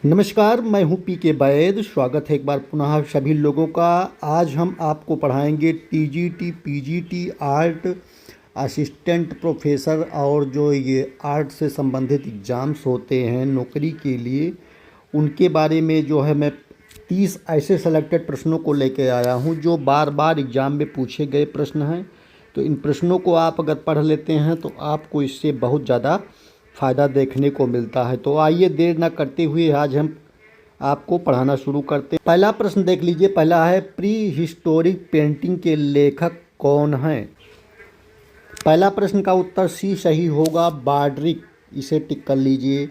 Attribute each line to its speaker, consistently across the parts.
Speaker 1: नमस्कार, मैं हूं पी के बैद। स्वागत है एक बार पुनः सभी लोगों का। आज हम आपको पढ़ाएंगे TGT, PGT, art assistant professor और जो ये आर्ट से संबंधित एग्ज़ाम्स होते हैं नौकरी के लिए, उनके बारे में जो है मैं 30 ऐसे सेलेक्टेड प्रश्नों को लेके आया हूं जो बार बार एग्ज़ाम में पूछे गए प्रश्न हैं। तो इन प्रश्नों को आप अगर पढ़ लेते हैं तो आपको इससे बहुत ज़्यादा फ़ायदा देखने को मिलता है। तो आइए देर ना करते हुए आज हम आपको पढ़ाना शुरू करते हैं। पहला प्रश्न देख लीजिए। पहला है, प्री हिस्टोरिक पेंटिंग के लेखक कौन हैं? पहला प्रश्न का उत्तर सी सही होगा, बाड्रिक। इसे टिक कर लीजिए।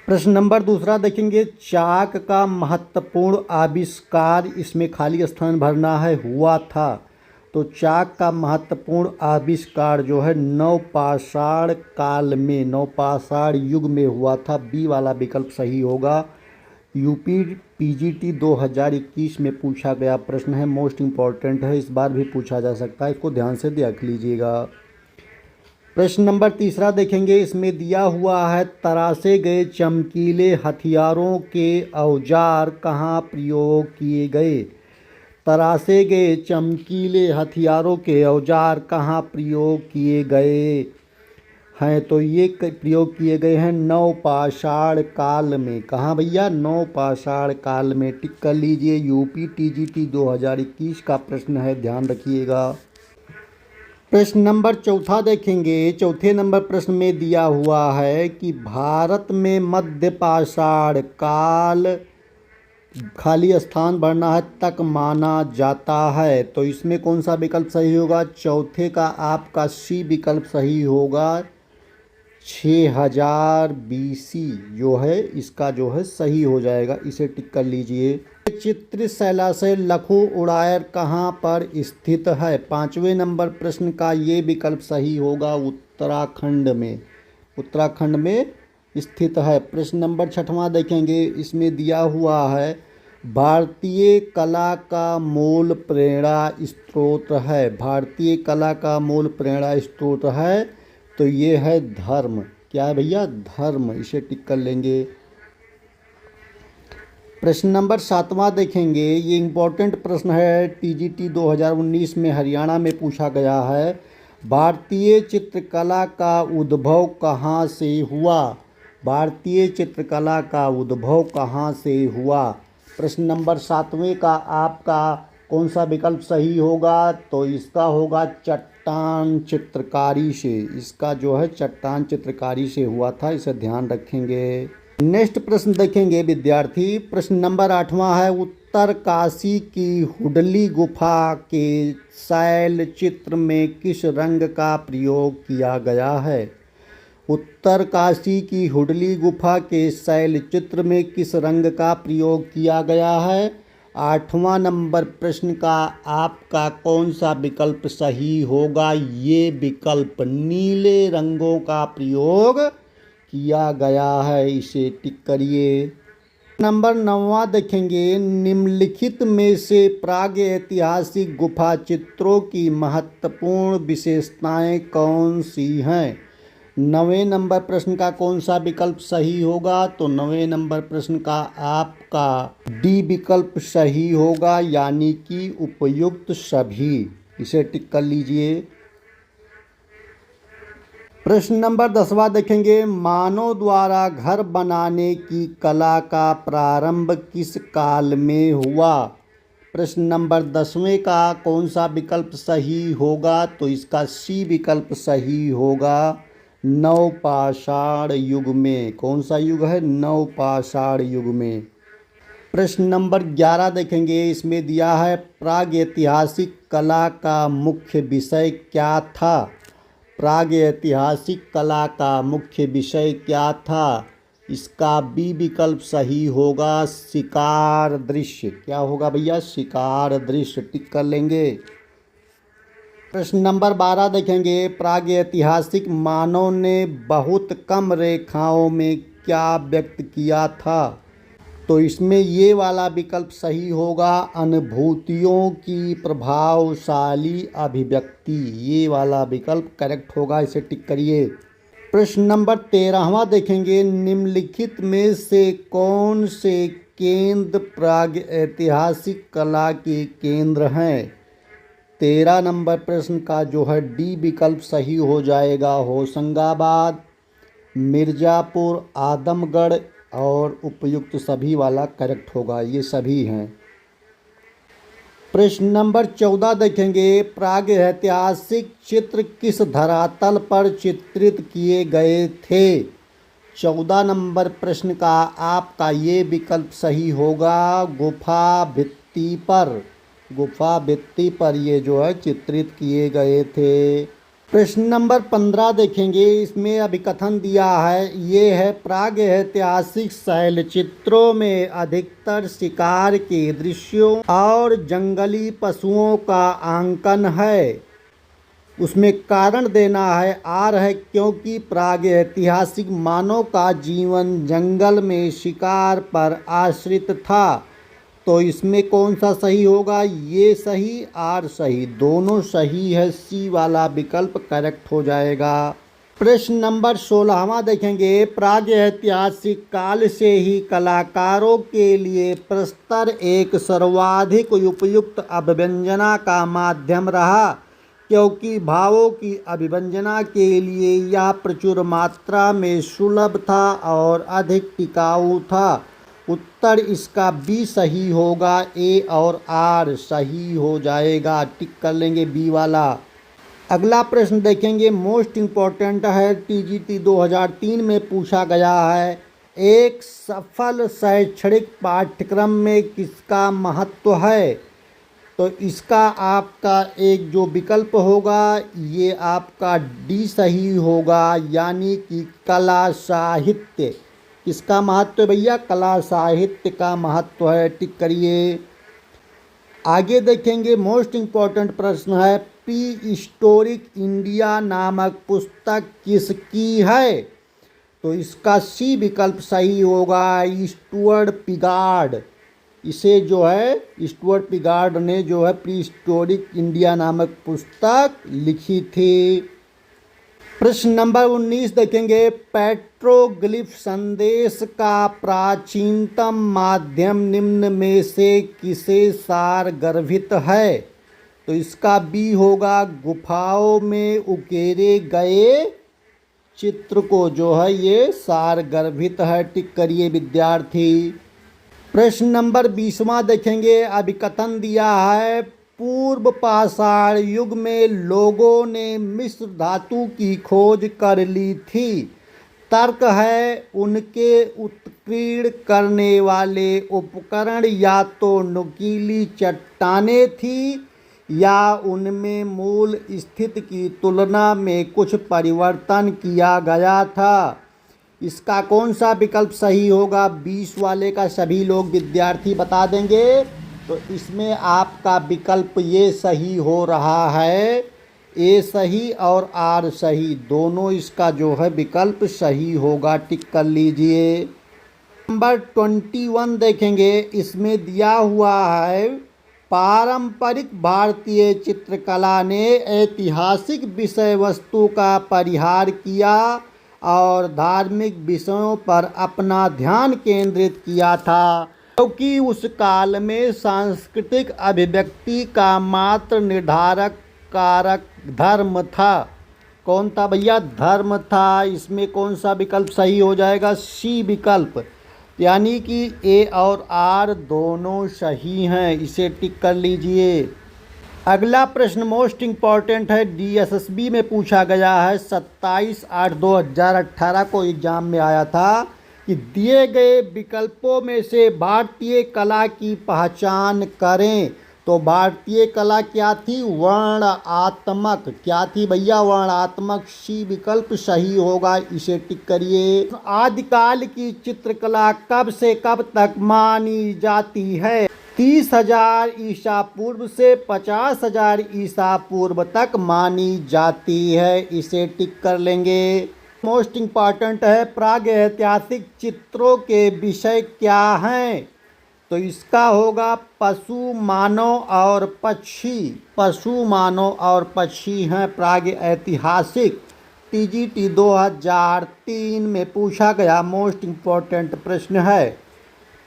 Speaker 1: प्रश्न नंबर दूसरा देखेंगे, चाक का महत्वपूर्ण आविष्कार, इसमें खाली स्थान भरना है, हुआ था। तो चाक का महत्वपूर्ण आविष्कार जो है नवपाषाण काल में, नवपाषाण युग में हुआ था। बी वाला विकल्प सही होगा। यूपी पीजीटी 2021 में पूछा गया प्रश्न है, मोस्ट इम्पॉर्टेंट है, इस बार भी पूछा जा सकता है, इसको ध्यान से देख लीजिएगा। प्रश्न नंबर तीसरा देखेंगे। इसमें दिया हुआ है, तराशे गए चमकीले हथियारों के औजार कहाँ प्रयोग किए गए? तराशे गए चमकीले हथियारों के औजार कहाँ प्रयोग किए गए हैं? तो ये प्रयोग किए गए हैं नवपाषाण काल में। कहाँ भैया? नवपाषाण काल में। टिक कर लीजिए। यूपी टीजीटी 2021 का प्रश्न है, ध्यान रखिएगा। प्रश्न नंबर चौथा देखेंगे। चौथे नंबर प्रश्न में दिया हुआ है कि भारत में मध्यपाषाण काल, खाली स्थान भरना है, तक माना जाता है। तो इसमें कौन सा विकल्प सही होगा? चौथे का आपका सी विकल्प सही होगा। 6000 BC जो है इसका जो है सही हो जाएगा। इसे टिक कर लीजिए। चित्रशैला से लखु उड़ायर कहाँ पर स्थित है? पाँचवें नंबर प्रश्न का ये विकल्प सही होगा, उत्तराखंड में। उत्तराखंड में स्थित है। प्रश्न नंबर छठवां देखेंगे। इसमें दिया हुआ है, भारतीय कला का मूल प्रेरणा स्रोत है। भारतीय कला का मूल प्रेरणा स्रोत है, तो ये है धर्म। क्या है भैया? धर्म। इसे टिक कर लेंगे। प्रश्न नंबर सातवां देखेंगे। ये इम्पोर्टेंट प्रश्न है, टीजीटी 2019 में हरियाणा में पूछा गया है। भारतीय चित्रकला का उद्भव कहाँ से हुआ? भारतीय चित्रकला का उद्भव कहाँ से हुआ? प्रश्न नंबर सातवें का आपका कौन सा विकल्प सही होगा? तो इसका होगा चट्टान चित्रकारी से। इसका जो है चट्टान चित्रकारी से हुआ था, इसे ध्यान रखेंगे। नेक्स्ट प्रश्न देखेंगे विद्यार्थी। प्रश्न नंबर आठवां है, उत्तरकाशी की हुडली गुफा के शैल चित्र में किस रंग का प्रयोग किया गया है? उत्तरकाशी की हुडली गुफा के शैल चित्र में किस रंग का प्रयोग किया गया है? आठवां नंबर प्रश्न का आपका कौन सा विकल्प सही होगा? ये विकल्प नीले रंगों का प्रयोग किया गया है। इसे टिक करिए। नंबर 9वां देखेंगे। निम्नलिखित में से प्रागैतिहासिक गुफा चित्रों की महत्वपूर्ण विशेषताएं कौन सी हैं? 9वें नंबर प्रश्न का कौन सा विकल्प सही होगा? तो 9वें नंबर प्रश्न का आपका डी विकल्प सही होगा, यानी कि उपयुक्त सभी। इसे टिक कर लीजिए। प्रश्न नंबर 10वां देखेंगे। मानव द्वारा घर बनाने की कला का प्रारंभ किस काल में हुआ? प्रश्न नंबर 10वें का कौन सा विकल्प सही होगा? तो इसका सी विकल्प सही होगा, नवपाषाण युग में। कौन सा युग है? नवपाषाण युग में। प्रश्न नंबर 11 देखेंगे। इसमें दिया है, प्रागैतिहासिक कला का मुख्य विषय क्या था? प्रागैतिहासिक कला का मुख्य विषय क्या था? इसका बी विकल्प सही होगा, शिकार दृश्य। क्या होगा भैया? शिकार दृश्य। टिक कर लेंगे। प्रश्न नंबर 12 देखेंगे। प्रागैतिहासिक मानव ने बहुत कम रेखाओं में क्या व्यक्त किया था? तो इसमें ये वाला विकल्प सही होगा, अनुभूतियों की प्रभावशाली अभिव्यक्ति। ये वाला विकल्प करेक्ट होगा। इसे टिक करिए। प्रश्न नंबर 13वां देखेंगे, निम्नलिखित में से कौन से केंद्र प्रागैतिहासिक कला के केंद्र हैं? 13 नंबर प्रश्न का जो है डी विकल्प सही हो जाएगा। होशंगाबाद, मिर्ज़ापुर, आदमगढ़ और उपयुक्त सभी वाला करेक्ट होगा, ये सभी हैं। प्रश्न नंबर 14 देखेंगे, प्रागैतिहासिक चित्र किस धरातल पर चित्रित किए गए थे? 14 नंबर प्रश्न का आपका ये विकल्प सही होगा, गुफा भित्ति पर। गुफा भित्ति पर ये जो है चित्रित किए गए थे। प्रश्न नंबर 15 देखेंगे, इसमें अभिकथन दिया है, ये है प्रागैतिहासिक शैल चित्रों में अधिकतर शिकार के दृश्यों और जंगली पशुओं का आंकन है। उसमें कारण देना है, आर है क्योंकि प्रागैतिहासिक मानव का जीवन जंगल में शिकार पर आश्रित था। तो इसमें कौन सा सही होगा? ये सही, आर सही, दोनों सही है, सी वाला विकल्प करेक्ट हो जाएगा। प्रश्न नंबर 16वां देखेंगे, प्रागैतिहासिक काल से ही कलाकारों के लिए प्रस्तर एक सर्वाधिक उपयुक्त अभिव्यंजना का माध्यम रहा, क्योंकि भावों की अभिव्यंजना के लिए यह प्रचुर मात्रा में सुलभ था और अधिक टिकाऊ था। उत्तर इसका बी सही होगा, ए और आर सही हो जाएगा, टिक कर लेंगे बी वाला। अगला प्रश्न देखेंगे, मोस्ट इम्पोर्टेंट है, टीजीटी 2003 में पूछा गया है, एक सफल शैक्षणिक पाठ्यक्रम में किसका महत्व है? तो इसका आपका एक जो विकल्प होगा ये आपका डी सही होगा, यानी कि कला साहित्य। किसका महत्व है भैया? कला साहित्य का महत्व है, टिक करिए। आगे देखेंगे, मोस्ट इम्पॉर्टेंट प्रश्न है, पी हिस्टोरिक इंडिया नामक पुस्तक किसकी है? तो इसका सी विकल्प सही होगा, स्टुअर्ट पिगार्ड। इसे जो है स्टुअर्ट पिगार्ड ने जो है प्री हिस्टोरिक इंडिया नामक पुस्तक लिखी थी। प्रश्न नंबर 19 देखेंगे, पेट्रोग्लिफ संदेश का प्राचीनतम माध्यम निम्न में से किसे सार गर्भित है? तो इसका बी होगा, गुफाओं में उकेरे गए चित्र को जो है ये सार गर्भित है, टिक करिए विद्यार्थी। प्रश्न नंबर 20वां देखेंगे, अभिकथन दिया है, पूर्व पाषाण युग में लोगों ने मिश्र धातु की खोज कर ली थी। तर्क है, उनके उत्कीर्ण करने वाले उपकरण या तो नुकीली चट्टानें थी या उनमें मूल स्थिति की तुलना में कुछ परिवर्तन किया गया था। इसका कौन सा विकल्प सही होगा? 20 वाले का सभी लोग विद्यार्थी बता देंगे। तो इसमें आपका विकल्प ये सही हो रहा है, ए सही और आर सही, दोनों इसका जो है विकल्प सही होगा, टिक कर लीजिए। नंबर 21 देखेंगे, इसमें दिया हुआ है, पारंपरिक भारतीय चित्रकला ने ऐतिहासिक विषय वस्तु का परिहार किया और धार्मिक विषयों पर अपना ध्यान केंद्रित किया था, क्योंकि उस काल में सांस्कृतिक अभिव्यक्ति का मात्र निर्धारक कारक धर्म था। कौन था भैया? धर्म था। इसमें कौन सा विकल्प सही हो जाएगा? सी विकल्प, यानी कि ए और आर दोनों सही हैं, इसे टिक कर लीजिए। अगला प्रश्न मोस्ट इम्पॉर्टेंट है, डीएसएसबी में पूछा गया है, 27/8/2018 को एग्जाम में आया था कि दिए गए विकल्पों में से भारतीय कला की पहचान करें। तो भारतीय कला क्या थी? वर्णनात्मक। क्या थी भैया? वर्णनात्मक। सी विकल्प सही होगा, इसे टिक करिए। आदिकाल की चित्रकला कब से कब तक मानी जाती है? 30,000 ईसा पूर्व से 50,000 ईसा पूर्व तक मानी जाती है, इसे टिक कर लेंगे। मोस्ट इम्पॉर्टेंट है, प्रागैतिहासिक चित्रों के विषय क्या हैं? तो इसका होगा पशु, मानव और पक्षी। पशु, मानव और पक्षी हैं प्रागैतिहासिक। टीजीटी 2003 में पूछा गया मोस्ट इम्पोर्टेंट प्रश्न है।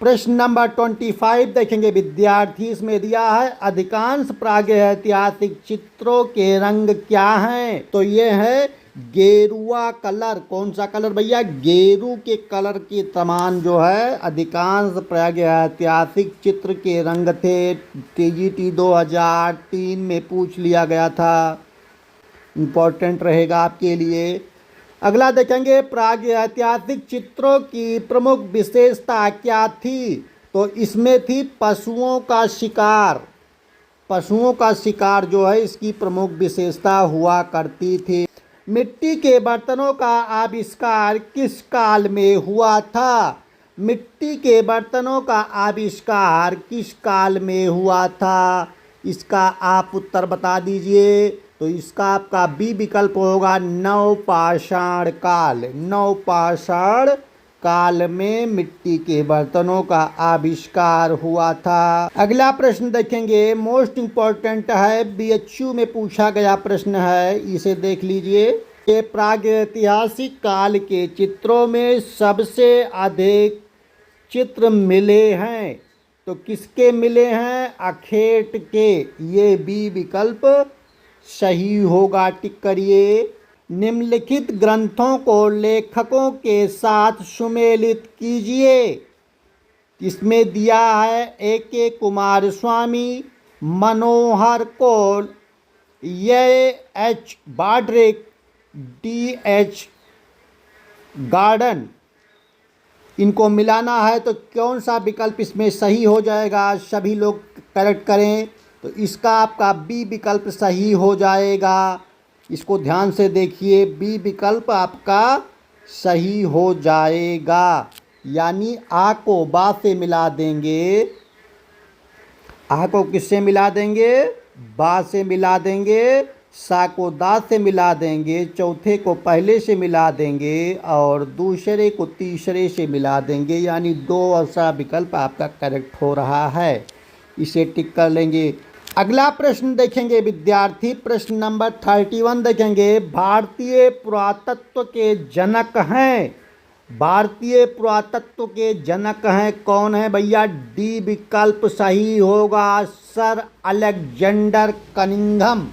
Speaker 1: प्रश्न नंबर 25 देखेंगे विद्यार्थी, इसमें दिया है अधिकांश प्रागैतिहासिक चित्रों के रंग क्या हैं? तो ये है गेरुआ कलर। कौन सा कलर भैया? गेरू के कलर के समान जो है अधिकांश प्रागैतिहासिक चित्र के रंग थे। टीजीटी 2003 में पूछ लिया गया था, इम्पोर्टेंट रहेगा आपके लिए। अगला देखेंगे प्रागैतिहासिक चित्रों की प्रमुख विशेषता क्या थी? तो इसमें थी पशुओं का शिकार। पशुओं का शिकार जो है इसकी प्रमुख विशेषता हुआ करती थी। मिट्टी के बर्तनों का आविष्कार किस काल में हुआ था? मिट्टी के बर्तनों का आविष्कार किस काल में हुआ था? इसका आप उत्तर बता दीजिए। तो इसका आपका बी विकल्प होगा नवपाषाण काल। नवपाषाण काल में मिट्टी के बर्तनों का आविष्कार हुआ था। अगला प्रश्न देखेंगे, मोस्ट इम्पोर्टेंट है, बीएचयू में पूछा गया प्रश्न है, इसे देख लीजिए। ये प्रागैतिहासिक काल के चित्रों में सबसे अधिक चित्र मिले हैं। तो किसके मिले हैं? अखेट के। ये बी विकल्प सही होगा, टिक करिए। निम्नलिखित ग्रंथों को लेखकों के साथ सुमेलित कीजिए। इसमें दिया है ए.के. कुमारस्वामी, मनोहर कौल, एच. बाड्रिक, डी.एच. गार्डन। इनको मिलाना है तो कौन सा विकल्प इसमें सही हो जाएगा? सभी लोग करेक्ट करें। तो इसका आपका बी विकल्प सही हो जाएगा। इसको ध्यान से देखिए, बी विकल्प आपका सही हो जाएगा। यानी आ को बा से मिला देंगे, आ को किससे मिला देंगे? बा से मिला देंगे। सा को दा से मिला देंगे, चौथे को पहले से मिला देंगे और दूसरे को तीसरे से मिला देंगे। यानी दो ऐसा विकल्प आपका करेक्ट हो रहा है, इसे टिक कर लेंगे। अगला प्रश्न देखेंगे विद्यार्थी, प्रश्न नंबर 31 देखेंगे। भारतीय पुरातत्व के जनक हैं। भारतीय पुरातत्व के जनक हैं कौन है भैया? डी विकल्प सही होगा, sir Alexander Cunningham.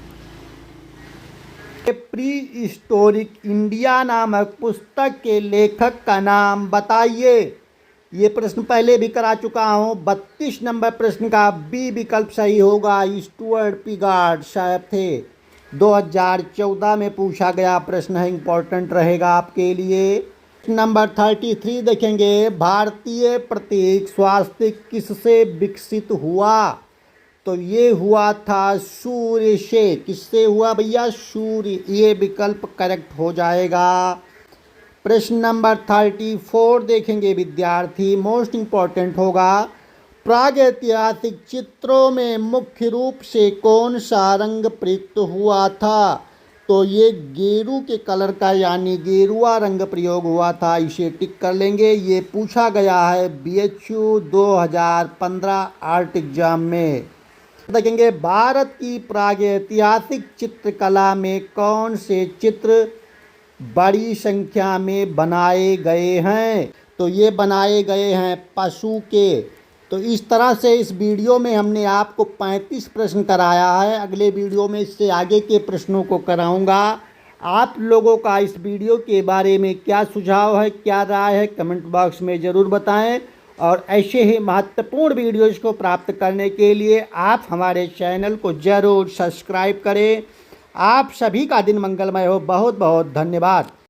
Speaker 1: Pre historic India नामक पुस्तक के लेखक का नाम बताइए। ये प्रश्न पहले भी करा चुका हूँ। 32 नंबर प्रश्न का बी विकल्प सही होगा, स्टुअर्ट पिगार्ड साहब थे। 2014 में पूछा गया प्रश्न है, इम्पोर्टेंट रहेगा आपके लिए। नंबर 33 देखेंगे, भारतीय प्रतीक स्वास्तिक किससे विकसित हुआ? तो ये हुआ था सूर्य से। किससे हुआ भैया? सूर्य। ये विकल्प करेक्ट हो जाएगा। प्रश्न नंबर 34 देखेंगे विद्यार्थी, मोस्ट इम्पॉर्टेंट होगा। प्रागैतिहासिक चित्रों में मुख्य रूप से कौन सा रंग प्रयुक्त हुआ था? तो ये गेरू के कलर का यानी गेरुआ रंग प्रयोग हुआ था, इसे टिक कर लेंगे। ये पूछा गया है बीएचयू 2015 आर्ट एग्जाम में। देखेंगे, भारत की प्रागैतिहासिक चित्रकला में कौन से चित्र बड़ी संख्या में बनाए गए हैं? तो ये बनाए गए हैं पशु के। तो इस तरह से इस वीडियो में हमने आपको 35 प्रश्न कराया है। अगले वीडियो में इससे आगे के प्रश्नों को कराऊंगा। आप लोगों का इस वीडियो के बारे में क्या सुझाव है, क्या राय है, कमेंट बॉक्स में ज़रूर बताएं। और ऐसे ही महत्वपूर्ण वीडियोज़ को प्राप्त करने के लिए आप हमारे चैनल को ज़रूर सब्सक्राइब करें। आप सभी का दिन मंगलमय हो। बहुत बहुत धन्यवाद।